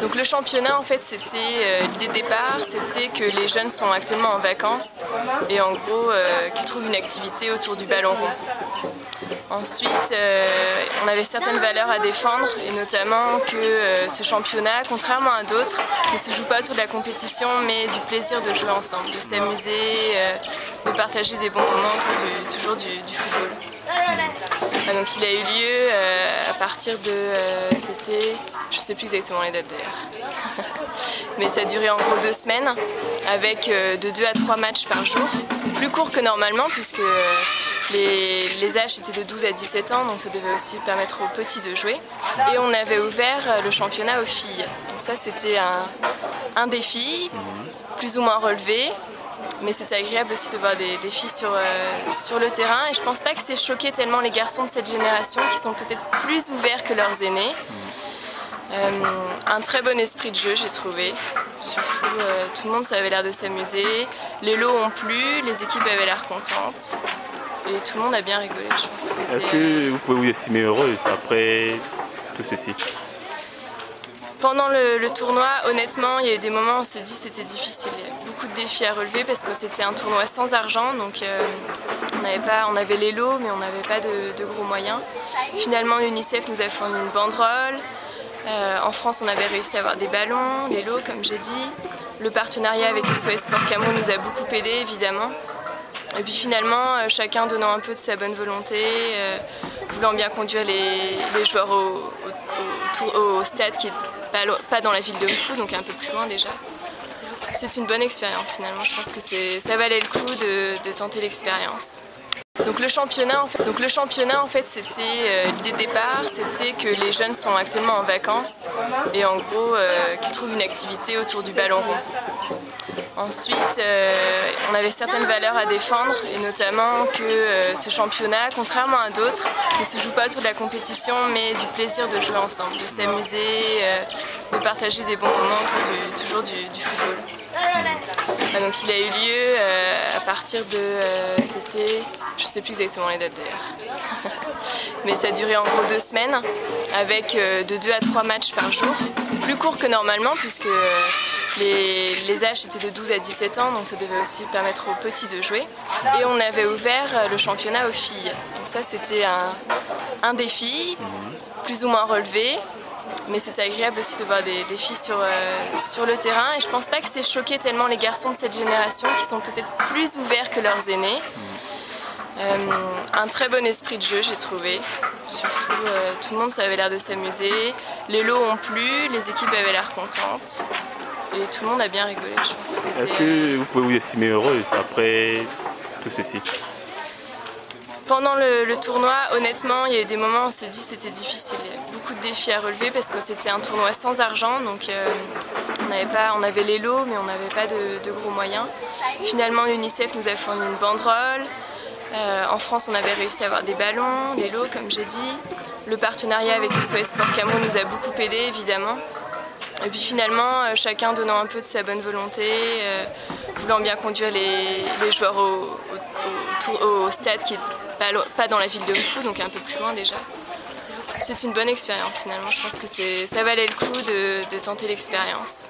Donc le championnat, en fait, c'était l'idée de départ, c'était que les jeunes sont actuellement en vacances et en gros qu'ils trouvent une activité autour du ballon rond. Ensuite, on avait certaines valeurs à défendre et notamment que ce championnat, contrairement à d'autres, ne se joue pas autour de la compétition mais du plaisir de jouer ensemble, de s'amuser, de partager des bons moments autour toujours du football. Donc il a eu lieu à partir de, c'était, je ne sais plus exactement les dates d'ailleurs, mais ça a duré en gros 2 semaines avec de 2 à 3 matchs par jour, plus court que normalement puisque les âges étaient de 12 à 17 ans, donc ça devait aussi permettre aux petits de jouer. Et on avait ouvert le championnat aux filles. Donc ça c'était un défi, plus ou moins relevé. Mais c'était agréable aussi de voir des filles sur le terrain et je pense pas que c'est choqué tellement les garçons de cette génération qui sont peut-être plus ouverts que leurs aînés. Un très bon esprit de jeu j'ai trouvé, surtout tout le monde ça avait l'air de s'amuser, les lots ont plu, les équipes avaient l'air contentes et tout le monde a bien rigolé, je pense que c'était... Est-ce que vous pouvez vous estimer heureuse après tout ceci? Pendant le tournoi, honnêtement, il y a eu des moments où on s'est dit que c'était difficile. Il y a beaucoup de défis à relever parce que c'était un tournoi sans argent, donc on avait les lots mais on n'avait pas de gros moyens. Finalement, l'UNICEF nous a fourni une banderole. En France, on avait réussi à avoir des ballons, les lots comme j'ai dit. Le partenariat avec SOS Sport Cameroun nous a beaucoup aidé évidemment. Et puis finalement, chacun donnant un peu de sa bonne volonté, voulant bien conduire les joueurs au stade qui est pas dans la ville de Mfou, donc un peu plus loin déjà. C'est une bonne expérience finalement, je pense que ça valait le coup de tenter l'expérience. Donc le championnat, en fait, c'était l'idée de départ, c'était que les jeunes sont actuellement en vacances et en gros qu'ils trouvent une activité autour du ballon rond. Ensuite, on avait certaines valeurs à défendre et notamment que ce championnat, contrairement à d'autres, ne se joue pas autour de la compétition mais du plaisir de jouer ensemble, de s'amuser, de partager des bons moments autour toujours du football. Donc il a eu lieu à partir de, c'était, je ne sais plus exactement les dates d'ailleurs, mais ça a duré en gros 2 semaines avec de 2 à 3 matchs par jour, plus court que normalement puisque les âges étaient de 12 à 17 ans, donc ça devait aussi permettre aux petits de jouer. Et on avait ouvert le championnat aux filles. Donc ça c'était un défi, plus ou moins relevé. Mais c'était agréable aussi de voir des filles sur le terrain et je pense pas que c'est choqué tellement les garçons de cette génération qui sont peut-être plus ouverts que leurs aînés. Un très bon esprit de jeu j'ai trouvé, surtout tout le monde ça avait l'air de s'amuser, les lots ont plu, les équipes avaient l'air contentes et tout le monde a bien rigolé, je pense que c'était... Est-ce que vous pouvez vous estimer heureuse après tout ceci? Pendant le tournoi, honnêtement, il y a eu des moments où on s'est dit que c'était difficile. Il y a beaucoup de défis à relever parce que c'était un tournoi sans argent, donc on avait les lots mais on n'avait pas de gros moyens. Finalement, l'UNICEF nous a fourni une banderole. En France, on avait réussi à avoir des ballons, les lots comme j'ai dit. Le partenariat avec SOS Sport Cameroun nous a beaucoup aidé évidemment. Et puis finalement, chacun donnant un peu de sa bonne volonté, voulant bien conduire les joueurs au stade qui est pas dans la ville de Mfou, donc un peu plus loin déjà. C'est une bonne expérience finalement, je pense que ça valait le coup de tenter l'expérience.